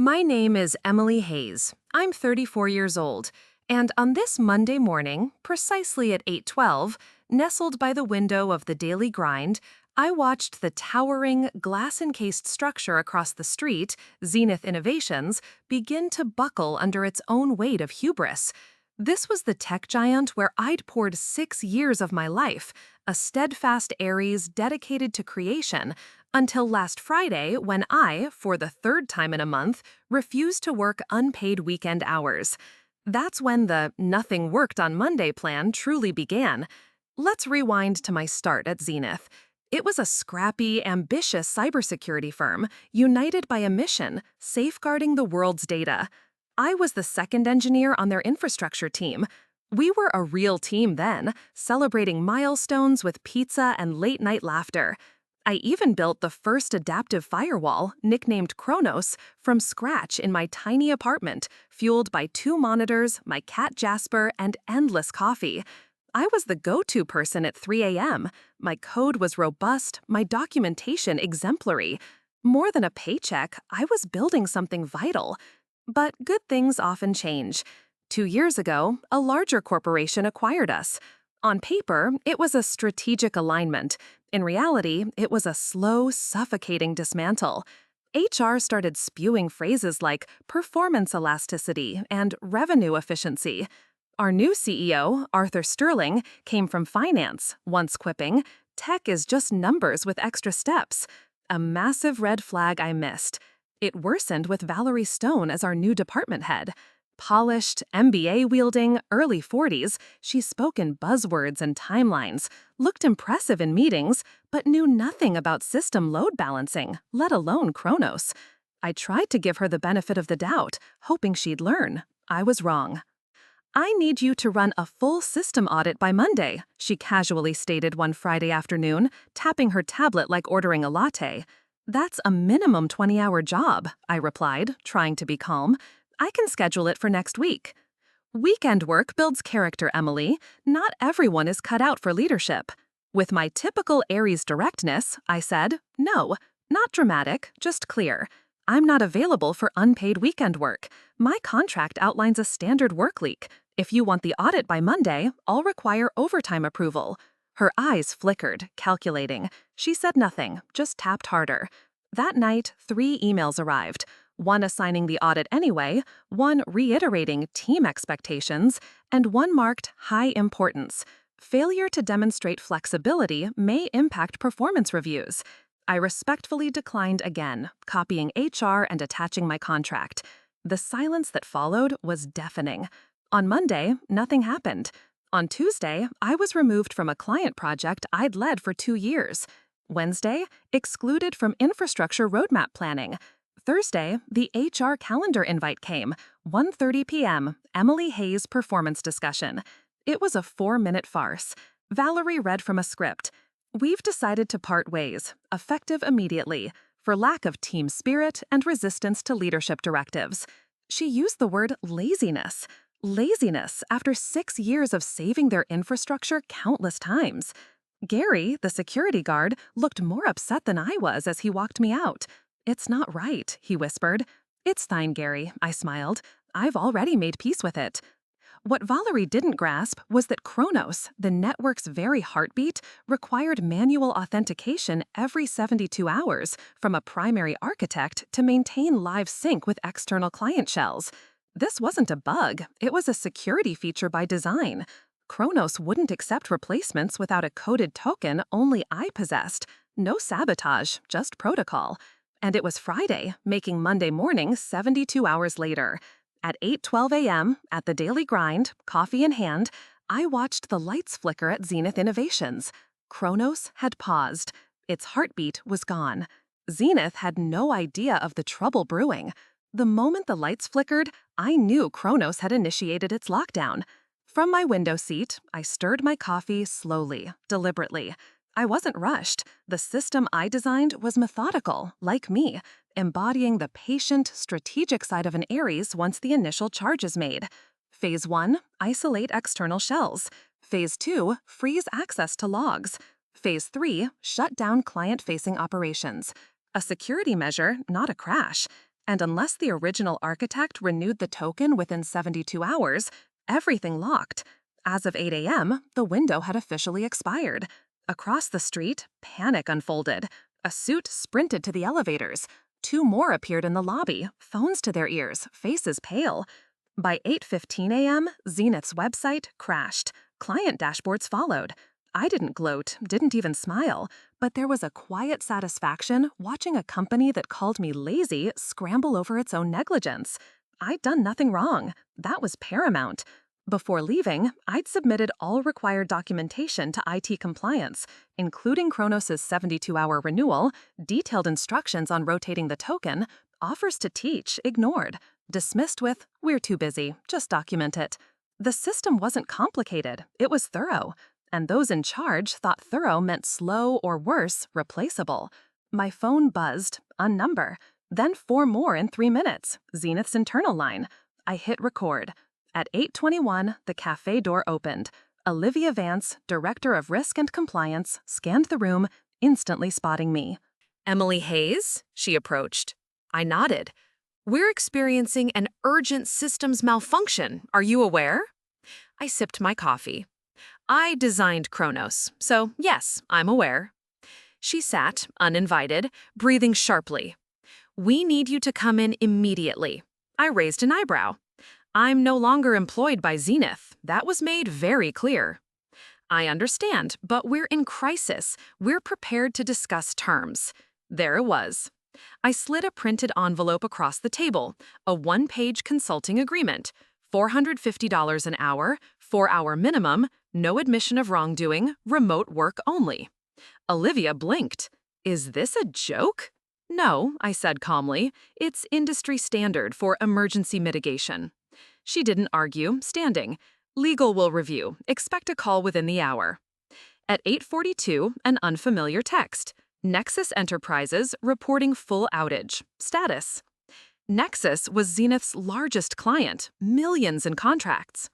My name is Emily Hayes. I'm 34 years old, and on this Monday morning, precisely at 8:12, nestled by the window of the daily grind, I watched the towering, glass-encased structure across the street, Zenith Innovations, begin to buckle under its own weight of hubris. This was the tech giant where I'd poured 6 years of my life, a steadfast Aries dedicated to creation, until last Friday when I, for the third time in a month, refused to work unpaid weekend hours. That's when the nothing worked on Monday plan truly began. Let's rewind to my start at Zenith. It was a scrappy, ambitious cybersecurity firm united by a mission, safeguarding the world's data. I was the second engineer on their infrastructure team. We were a real team then, celebrating milestones with pizza and late-night laughter. I even built the first adaptive firewall, nicknamed Chronos, from scratch in my tiny apartment, fueled by 2 monitors, my cat Jasper, and endless coffee. I was the go-to person at 3 a.m. My code was robust, my documentation exemplary. More than a paycheck, I was building something vital. But good things often change. 2 years ago, a larger corporation acquired us. On paper, it was a strategic alignment. In reality, it was a slow, suffocating dismantle. HR started spewing phrases like performance elasticity and revenue efficiency. Our new CEO, Arthur Sterling, came from finance, once quipping, "Tech is just numbers with extra steps." A massive red flag I missed. It worsened with Valerie Stone as our new department head. Polished, MBA-wielding, early 40s, she spoke in buzzwords and timelines, looked impressive in meetings, but knew nothing about system load balancing, let alone Chronos. I tried to give her the benefit of the doubt, hoping she'd learn. I was wrong. "I need you to run a full system audit by Monday," she casually stated one Friday afternoon, tapping her tablet like ordering a latte. "That's a minimum 20-hour job," I replied, trying to be calm. "I can schedule it for next week." "Weekend work builds character, Emily. Not everyone is cut out for leadership." With my typical Aries directness, I said, "No, not dramatic, just clear. I'm not available for unpaid weekend work. My contract outlines a standard work week. If you want the audit by Monday, I'll require overtime approval." Her eyes flickered, calculating. She said nothing, just tapped harder. That night, 3 emails arrived. One assigning the audit anyway, one reiterating team expectations, and one marked high importance. Failure to demonstrate flexibility may impact performance reviews. I respectfully declined again, copying HR and attaching my contract. The silence that followed was deafening. On Monday, nothing happened. On Tuesday, I was removed from a client project I'd led for 2 years. Wednesday, excluded from infrastructure roadmap planning. Thursday, the HR calendar invite came, 1:30 p.m., Emily Hayes performance discussion. It was a 4-minute farce. Valerie read from a script. "We've decided to part ways, effective immediately, for lack of team spirit and resistance to leadership directives." She used the word laziness. Laziness after 6 years of saving their infrastructure countless times. Gary, the security guard, looked more upset than I was as he walked me out. "It's not right," he whispered. "It's fine, Gary," I smiled. "I've already made peace with it." What Valerie didn't grasp was that Chronos, the network's very heartbeat, required manual authentication every 72 hours from a primary architect to maintain live sync with external client shells. This wasn't a bug, it was a security feature by design. Chronos wouldn't accept replacements without a coded token only I possessed. No sabotage, just protocol. And it was Friday, making Monday morning 72 hours later. At 8:12 a.m., at the daily grind, coffee in hand, I watched the lights flicker at Zenith Innovations. Chronos had paused. Its heartbeat was gone. Zenith had no idea of the trouble brewing. The moment the lights flickered, I knew Chronos had initiated its lockdown. From my window seat, I stirred my coffee slowly, deliberately. I wasn't rushed. The system I designed was methodical, like me, embodying the patient, strategic side of an Aries once the initial charge is made. Phase 1, isolate external shells. Phase 2, freeze access to logs. Phase 3, shut down client-facing operations. A security measure, not a crash. And unless the original architect renewed the token within 72 hours, everything locked. As of 8 a.m., the window had officially expired. Across the street, panic unfolded. A suit sprinted to the elevators. Two more appeared in the lobby, phones to their ears, faces pale. By 8:15 a.m., Zenith's website crashed. Client dashboards followed. I didn't gloat, didn't even smile, but there was a quiet satisfaction watching a company that called me lazy scramble over its own negligence. I'd done nothing wrong. That was paramount. Before leaving, I'd submitted all required documentation to IT compliance, including Chronos' 72-hour renewal, detailed instructions on rotating the token, offers to teach ignored, dismissed with, "We're too busy, just document it." The system wasn't complicated, it was thorough. And those in charge thought thorough meant slow or worse, replaceable. My phone buzzed, a number. Then four more in 3 minutes, Zenith's internal line. I hit record. At 8:21, the cafe door opened. Olivia Vance, Director of Risk and Compliance, scanned the room, instantly spotting me. "Emily Hayes?" she approached. I nodded. "We're experiencing an urgent systems malfunction. Are you aware?" I sipped my coffee. "I designed Chronos, so yes, I'm aware." She sat, uninvited, breathing sharply. "We need you to come in immediately." I raised an eyebrow. "I'm no longer employed by Zenith. That was made very clear." "I understand, but we're in crisis. We're prepared to discuss terms." There it was. I slid a printed envelope across the table, a one-page consulting agreement, $450 an hour, 4-hour minimum, no admission of wrongdoing, remote work only. Olivia blinked. "Is this a joke?" "No," I said calmly. "It's industry standard for emergency mitigation." She didn't argue, standing. "Legal will review. Expect a call within the hour." At 8:42, an unfamiliar text. Nexus Enterprises reporting full outage. Status. Nexus was Zenith's largest client, millions in contracts.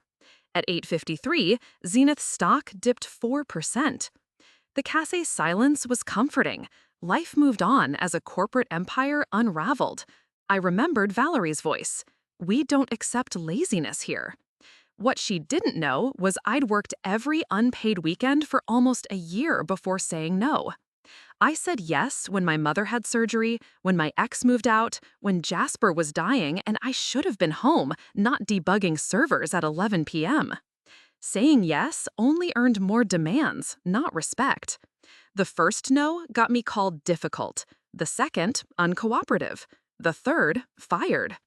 At 8:53, Zenith's stock dipped 4%. The Case's silence was comforting. Life moved on as a corporate empire unraveled. I remembered Valerie's voice. "We don't accept laziness here." What she didn't know was I'd worked every unpaid weekend for almost a year before saying no. I said yes when my mother had surgery, when my ex moved out, when Jasper was dying, and I should have been home, not debugging servers at 11 p.m. Saying yes only earned more demands, not respect. The first no got me called difficult. The second, uncooperative. The third, fired.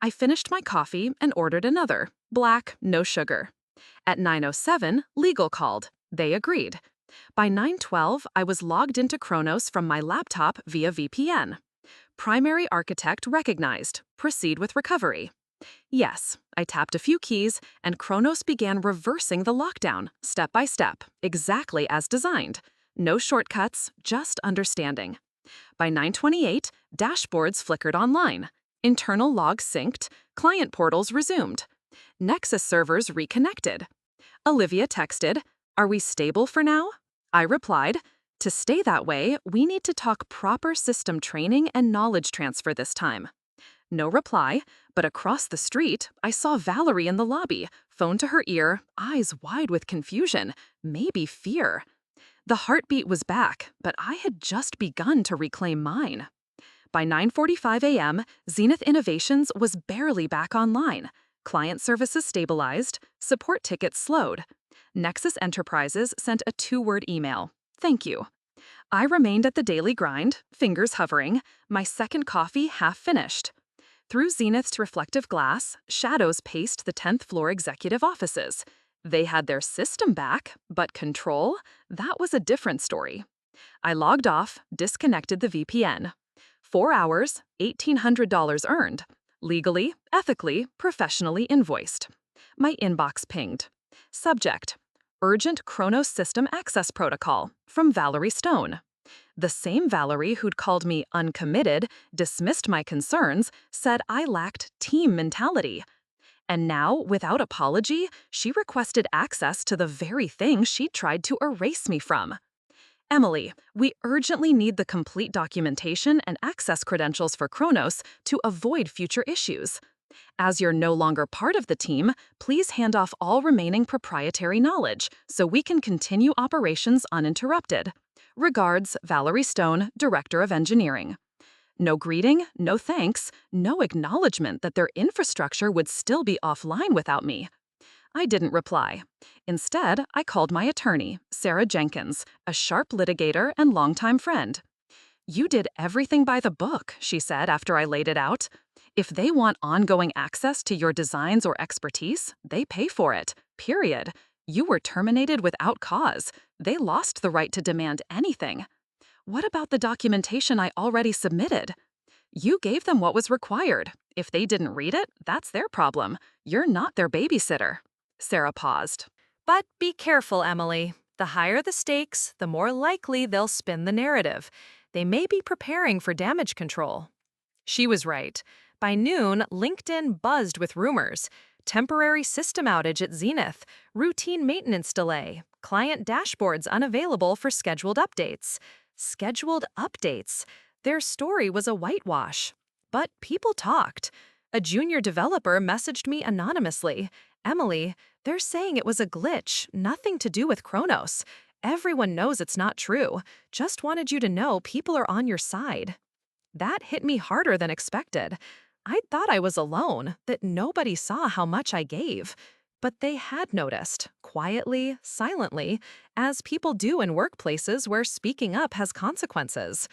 I finished my coffee and ordered another, black, no sugar. At 9:07, legal called. They agreed. By 9:12, I was logged into Chronos from my laptop via VPN. Primary architect recognized. Proceed with recovery. Yes, I tapped a few keys, and Chronos began reversing the lockdown, step by step, exactly as designed. No shortcuts, just understanding. By 9:28, dashboards flickered online. Internal logs synced, client portals resumed. Nexus servers reconnected. Olivia texted, "Are we stable for now?" I replied, "To stay that way, we need to talk proper system training and knowledge transfer this time." No reply, but across the street, I saw Valerie in the lobby, phone to her ear, eyes wide with confusion, maybe fear. The heartbeat was back, but I had just begun to reclaim mine. By 9:45 a.m., Zenith Innovations was barely back online. Client services stabilized, support tickets slowed. Nexus Enterprises sent a 2-word email, "Thank you." I remained at the daily grind, fingers hovering, my second coffee half finished. Through Zenith's reflective glass, shadows paced the 10th floor executive offices. They had their system back, but control? That was a different story. I logged off, disconnected the VPN. 4 hours, $1,800 earned. Legally, ethically, professionally invoiced. My inbox pinged. Subject: Urgent Chronos System Access Protocol from Valerie Stone. The same Valerie who'd called me uncommitted, dismissed my concerns, said I lacked team mentality. And now, without apology, she requested access to the very thing she'd tried to erase me from. Emily, we urgently need the complete documentation and access credentials for Chronos to avoid future issues. As you're no longer part of the team, please hand off all remaining proprietary knowledge so we can continue operations uninterrupted. Regards, Valerie Stone, Director of Engineering. No greeting, no thanks, no acknowledgement that their infrastructure would still be offline without me. I didn't reply. Instead, I called my attorney, Sarah Jenkins, a sharp litigator and longtime friend. You did everything by the book, she said after I laid it out. If they want ongoing access to your designs or expertise, they pay for it, period. You were terminated without cause. They lost the right to demand anything. What about the documentation I already submitted? You gave them what was required. If they didn't read it, that's their problem. You're not their babysitter. Sarah paused. But be careful, Emily. The higher the stakes, the more likely they'll spin the narrative. They may be preparing for damage control. She was right. By noon, LinkedIn buzzed with rumors. Temporary system outage at Zenith, routine maintenance delay, client dashboards unavailable for scheduled updates. Scheduled updates. Their story was a whitewash. But people talked. A junior developer messaged me anonymously. Emily, they're saying it was a glitch, nothing to do with Chronos. Everyone knows it's not true. Just wanted you to know people are on your side. That hit me harder than expected. I thought I was alone, that nobody saw how much I gave. But they had noticed, quietly, silently, as people do in workplaces where speaking up has consequences.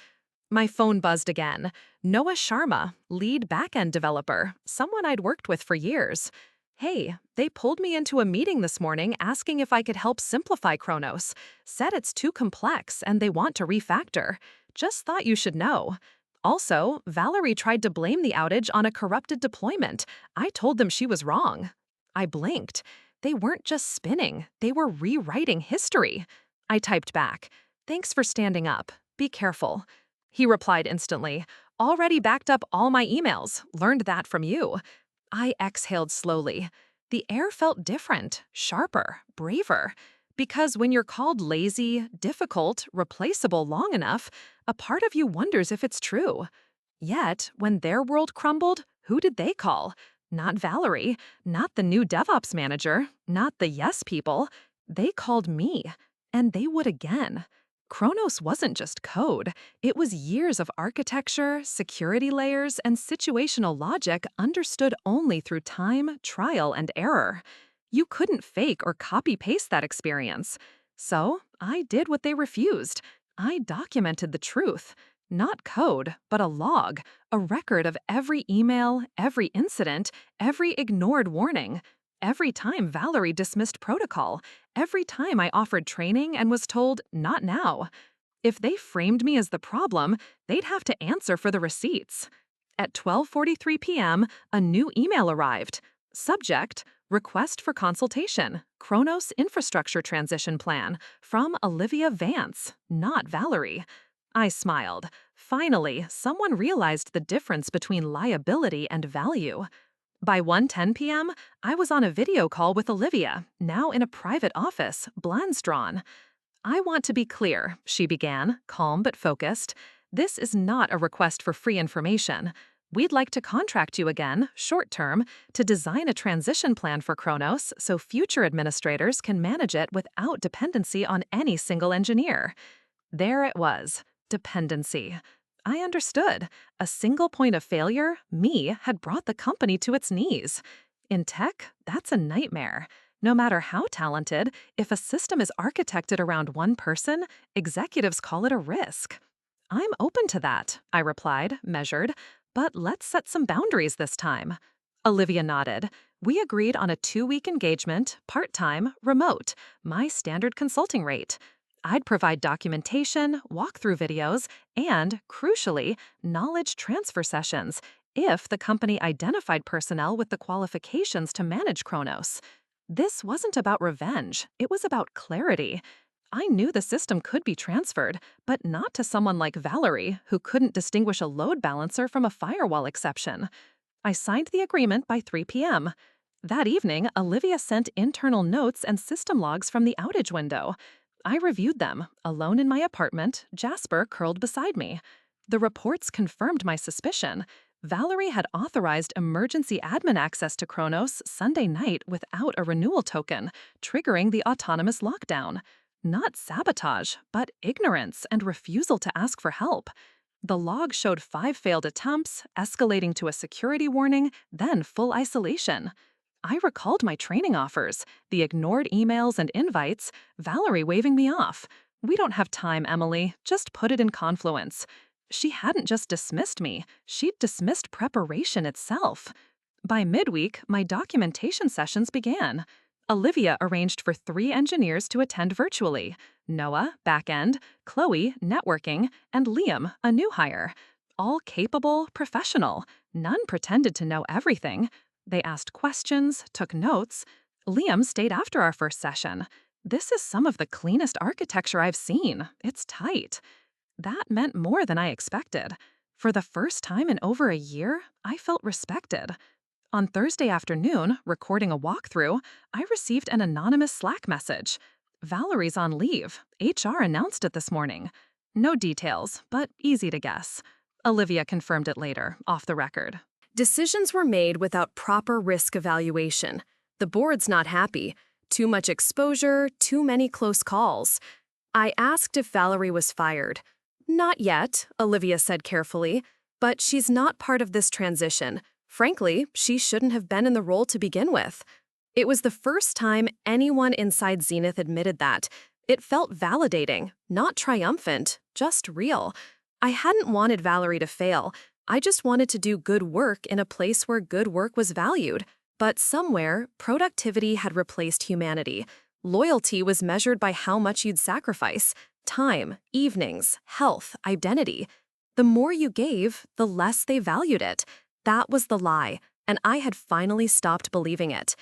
My phone buzzed again. Noah Sharma, lead backend developer, someone I'd worked with for years. Hey, they pulled me into a meeting this morning asking if I could help simplify Chronos. Said it's too complex and they want to refactor. Just thought you should know. Also, Valerie tried to blame the outage on a corrupted deployment. I told them she was wrong. I blinked. They weren't just spinning, they were rewriting history. I typed back, "Thanks for standing up. Be careful." He replied instantly, "Already backed up all my emails. Learned that from you." I exhaled slowly. The air felt different, sharper, braver. Because when you're called lazy, difficult, replaceable long enough, a part of you wonders if it's true. Yet, when their world crumbled, who did they call? Not Valerie, not the new DevOps manager, not the yes people. They called me, and they would again. Chronos wasn't just code. It was years of architecture, security layers, and situational logic understood only through time, trial, and error. You couldn't fake or copy-paste that experience. So I did what they refused. I documented the truth. Not code, but a log, a record of every email, every incident, every ignored warning. Every time Valerie dismissed protocol, every time I offered training and was told, not now. If they framed me as the problem, they'd have to answer for the receipts. At 12:43 p.m., a new email arrived. Subject, request for consultation, Chronos Infrastructure Transition Plan, from Olivia Vance, not Valerie. I smiled. Finally, someone realized the difference between liability and value. By 1:10 p.m., I was on a video call with Olivia, now in a private office, blinds drawn. "I want to be clear," she began, calm but focused. "This is not a request for free information. We'd like to contract you again, short-term, to design a transition plan for Chronos so future administrators can manage it without dependency on any single engineer." There it was, dependency. I understood. A single point of failure, me, had brought the company to its knees. In tech, that's a nightmare. No matter how talented, if a system is architected around one person, executives call it a risk. "I'm open to that," I replied, measured, "but let's set some boundaries this time." Olivia nodded. We agreed on a 2-week engagement, part-time, remote, my standard consulting rate. I'd provide documentation, walkthrough videos, and, crucially, knowledge transfer sessions if the company identified personnel with the qualifications to manage Chronos. This wasn't about revenge, it was about clarity. I knew the system could be transferred, but not to someone like Valerie, who couldn't distinguish a load balancer from a firewall exception. I signed the agreement by 3 p.m. That evening, Olivia sent internal notes and system logs from the outage window. I reviewed them, alone in my apartment, Jasper curled beside me. The reports confirmed my suspicion. Valerie had authorized emergency admin access to Chronos Sunday night without a renewal token, triggering the autonomous lockdown. Not sabotage, but ignorance and refusal to ask for help. The log showed 5 failed attempts, escalating to a security warning, then full isolation. I recalled my training offers, the ignored emails and invites, Valerie waving me off. "We don't have time, Emily. Just put it in Confluence." She hadn't just dismissed me, she'd dismissed preparation itself. By midweek, my documentation sessions began. Olivia arranged for 3 engineers to attend virtually: Noah, backend, Chloe, networking, and Liam, a new hire. All capable, professional. None pretended to know everything. They asked questions, took notes. Liam stayed after our first session. "This is some of the cleanest architecture I've seen. It's tight." That meant more than I expected. For the first time in over a year, I felt respected. On Thursday afternoon, recording a walkthrough, I received an anonymous Slack message. "Valerie's on leave. HR announced it this morning." No details, but easy to guess. Olivia confirmed it later, off the record. Decisions were made without proper risk evaluation. The board's not happy. Too much exposure, too many close calls. I asked if Valerie was fired. "Not yet," Olivia said carefully, "but she's not part of this transition. Frankly, she shouldn't have been in the role to begin with." It was the first time anyone inside Zenith admitted that. It felt validating, not triumphant, just real. I hadn't wanted Valerie to fail. I just wanted to do good work in a place where good work was valued. But somewhere, productivity had replaced humanity. Loyalty was measured by how much you'd sacrifice: time, evenings, health, identity. The more you gave, the less they valued it. That was the lie, and I had finally stopped believing it.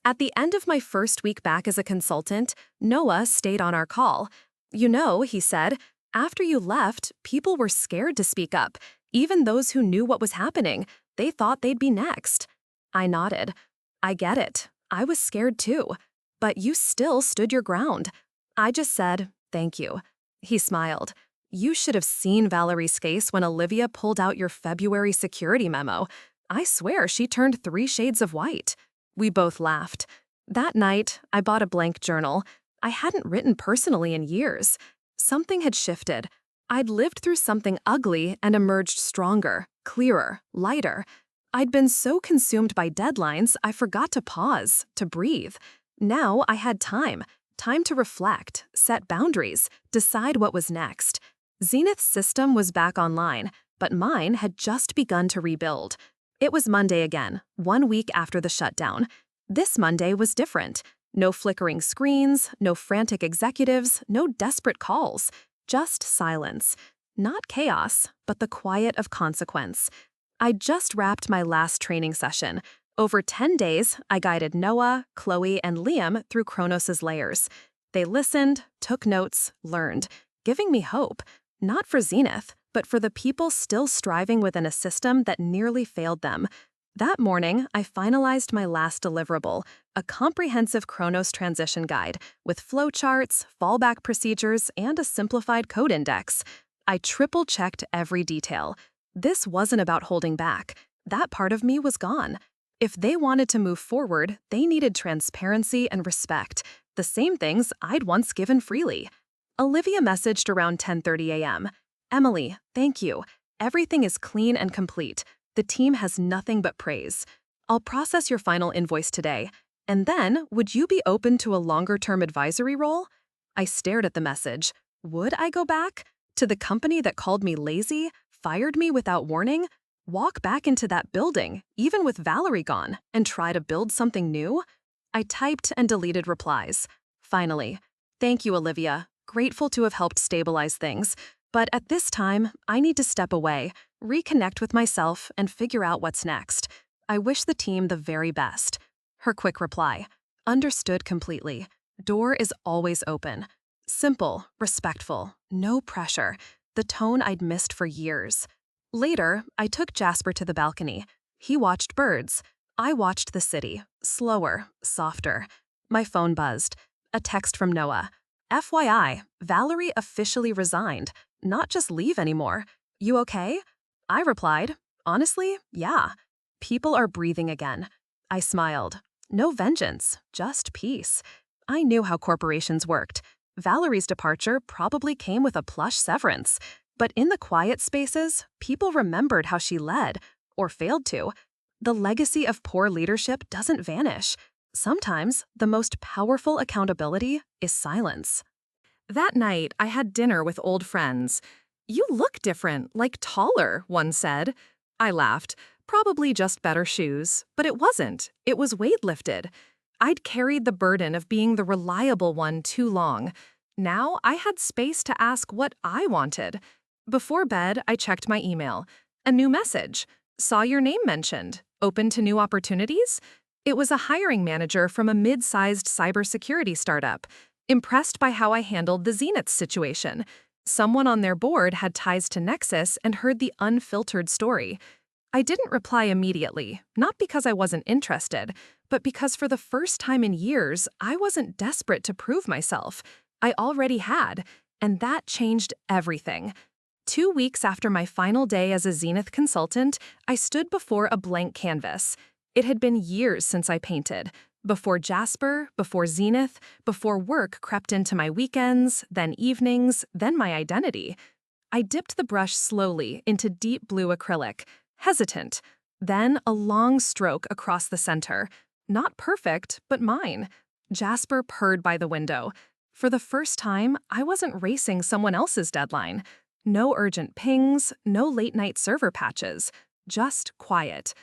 At the end of my first week back as a consultant, Noah stayed on our call. "You know," he said, "after you left, people were scared to speak up. Even those who knew what was happening, they thought they'd be next." I nodded. "I get it. I was scared too. But you still stood your ground." I just said, "Thank you." He smiled. "You should have seen Valerie's face when Olivia pulled out your February security memo. I swear she turned 3 shades of white." We both laughed. That night, I bought a blank journal. I hadn't written personally in years. Something had shifted. I'd lived through something ugly and emerged stronger, clearer, lighter. I'd been so consumed by deadlines, I forgot to pause, to breathe. Now I had time to reflect, set boundaries, decide what was next. Zenith's system was back online, but mine had just begun to rebuild. It was Monday again, 1 week after the shutdown. This Monday was different. No flickering screens, no frantic executives, no desperate calls. Just silence. Not chaos, but the quiet of consequence. I just wrapped my last training session. Over 10 days, I guided Noah, Chloe, and Liam through Chronos' layers. They listened, took notes, learned, giving me hope, not for Zenith, but for the people still striving within a system that nearly failed them. That morning, I finalized my last deliverable, a comprehensive Chronos transition guide with flowcharts, fallback procedures, and a simplified code index. I triple-checked every detail. This wasn't about holding back. That part of me was gone. If they wanted to move forward, they needed transparency and respect, the same things I'd once given freely. Olivia messaged around 10:30 a.m. "Emily, thank you. Everything is clean and complete. The team has nothing but praise. I'll process your final invoice today. And then, would you be open to a longer-term advisory role?" I stared at the message. Would I go back? To the company that called me lazy, fired me without warning? Walk back into that building, even with Valerie gone, and try to build something new? I typed and deleted replies. Finally, "Thank you, Olivia. Grateful to have helped stabilize things. But at this time, I need to step away, reconnect with myself, and figure out what's next. I wish the team the very best." Her quick reply: "Understood completely. Door is always open." Simple, respectful, no pressure. The tone I'd missed for years. Later, I took Jasper to the balcony. He watched birds. I watched the city, slower, softer. My phone buzzed. A text from Noah. FYI, Valerie officially resigned. Not just leave anymore. You okay? I replied, honestly, yeah. People are breathing again. I smiled. No vengeance, just peace. I knew how corporations worked. Valerie's departure probably came with a plush severance. But in the quiet spaces, people remembered how she led, or failed to. The legacy of poor leadership doesn't vanish. Sometimes, the most powerful accountability is silence. That night, I had dinner with old friends. You look different, like taller, one said. I laughed. Probably just better shoes, but it wasn't. It was weight lifted. I'd carried the burden of being the reliable one too long. Now I had space to ask what I wanted. Before bed, I checked my email. A new message. Saw your name mentioned. Open to new opportunities? It was a hiring manager from a mid-sized cybersecurity startup. Impressed by how I handled the Zenith situation. Someone on their board had ties to Nexus and heard the unfiltered story. I didn't reply immediately, not because I wasn't interested, but because for the first time in years, I wasn't desperate to prove myself. I already had, and that changed everything. 2 weeks after my final day as a Zenith consultant, I stood before a blank canvas. It had been years since I painted. Before Jasper, before Zenith, before work crept into my weekends, then evenings, then my identity. I dipped the brush slowly into deep blue acrylic, hesitant, then a long stroke across the center. Not perfect, but mine. Jasper purred by the window. For the first time, I wasn't racing someone else's deadline. No urgent pings, no late-night server patches. Just quiet.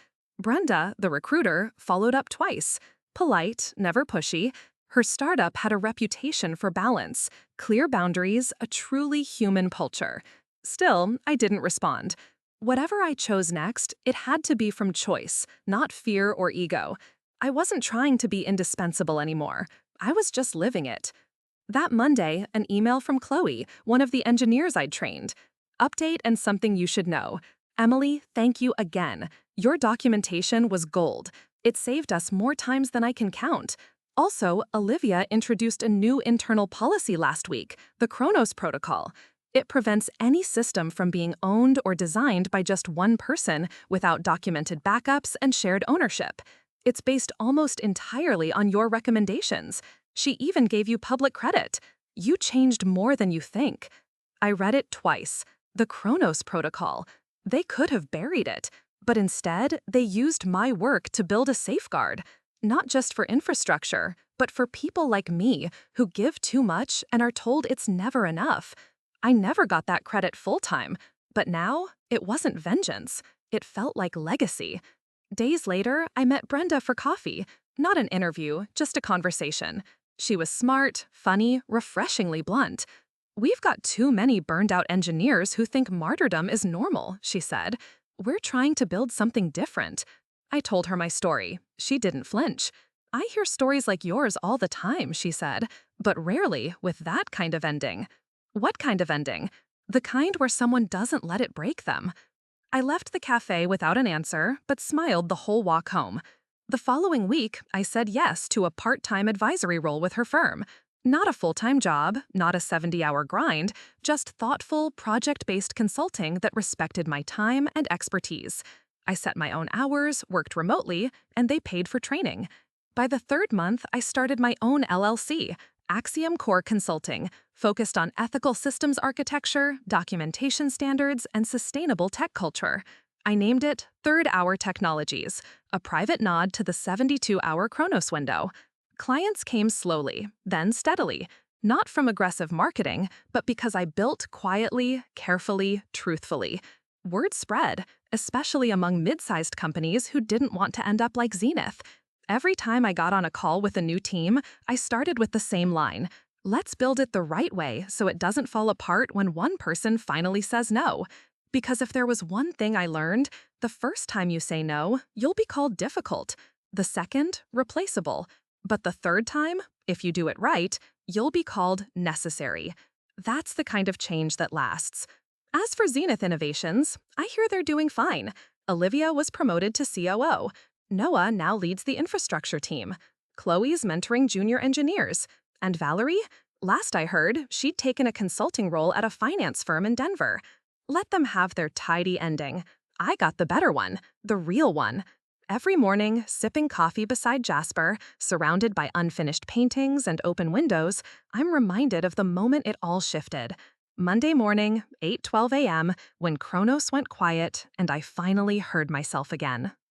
Brenda, the recruiter, followed up twice. Polite, never pushy. Her startup had a reputation for balance, clear boundaries, a truly human culture. Still, I didn't respond. Whatever I chose next, it had to be from choice, not fear or ego. I wasn't trying to be indispensable anymore. I was just living it. That Monday, an email from Chloe, one of the engineers I'd trained. Update and something you should know. Emily, thank you again. Your documentation was gold. It saved us more times than I can count. Also, Olivia introduced a new internal policy last week, the Chronos protocol. It prevents any system from being owned or designed by just one person without documented backups and shared ownership. It's based almost entirely on your recommendations. She even gave you public credit. You changed more than you think. I read it twice. The Chronos protocol. They could have buried it, but instead, they used my work to build a safeguard. Not just for infrastructure, but for people like me who give too much and are told it's never enough. I never got that credit full-time, but now it wasn't vengeance. It felt like legacy. Days later, I met Brenda for coffee. Not an interview, just a conversation. She was smart, funny, refreshingly blunt. We've got too many burned-out engineers who think martyrdom is normal, she said. We're trying to build something different. I told her my story. She didn't flinch. I hear stories like yours all the time, she said, but rarely with that kind of ending. What kind of ending? The kind where someone doesn't let it break them. I left the cafe without an answer, but smiled the whole walk home. The following week, I said yes to a part-time advisory role with her firm. Not a full-time job, not a 70-hour grind, just thoughtful, project-based consulting that respected my time and expertise. I set my own hours, worked remotely, and they paid for training. By the third month, I started my own LLC, Axiom Core Consulting, focused on ethical systems architecture, documentation standards, and sustainable tech culture. I named it Third Hour Technologies, a private nod to the 72-hour Chronos window. Clients came slowly, then steadily, not from aggressive marketing, but because I built quietly, carefully, truthfully. Word spread, especially among mid-sized companies who didn't want to end up like Zenith. Every time I got on a call with a new team, I started with the same line. Let's build it the right way so it doesn't fall apart when one person finally says no. Because if there was one thing I learned, the first time you say no, you'll be called difficult. The second, replaceable. But the third time, if you do it right, you'll be called necessary. That's the kind of change that lasts. As for Zenith Innovations, I hear they're doing fine. Olivia was promoted to COO. Noah now leads the infrastructure team. Chloe's mentoring junior engineers. And Valerie? Last I heard, she'd taken a consulting role at a finance firm in Denver. Let them have their tidy ending. I got the better one, the real one. Every morning, sipping coffee beside Jasper, surrounded by unfinished paintings and open windows, I'm reminded of the moment it all shifted. Monday morning, 8:12 a.m., when Chronos went quiet and I finally heard myself again.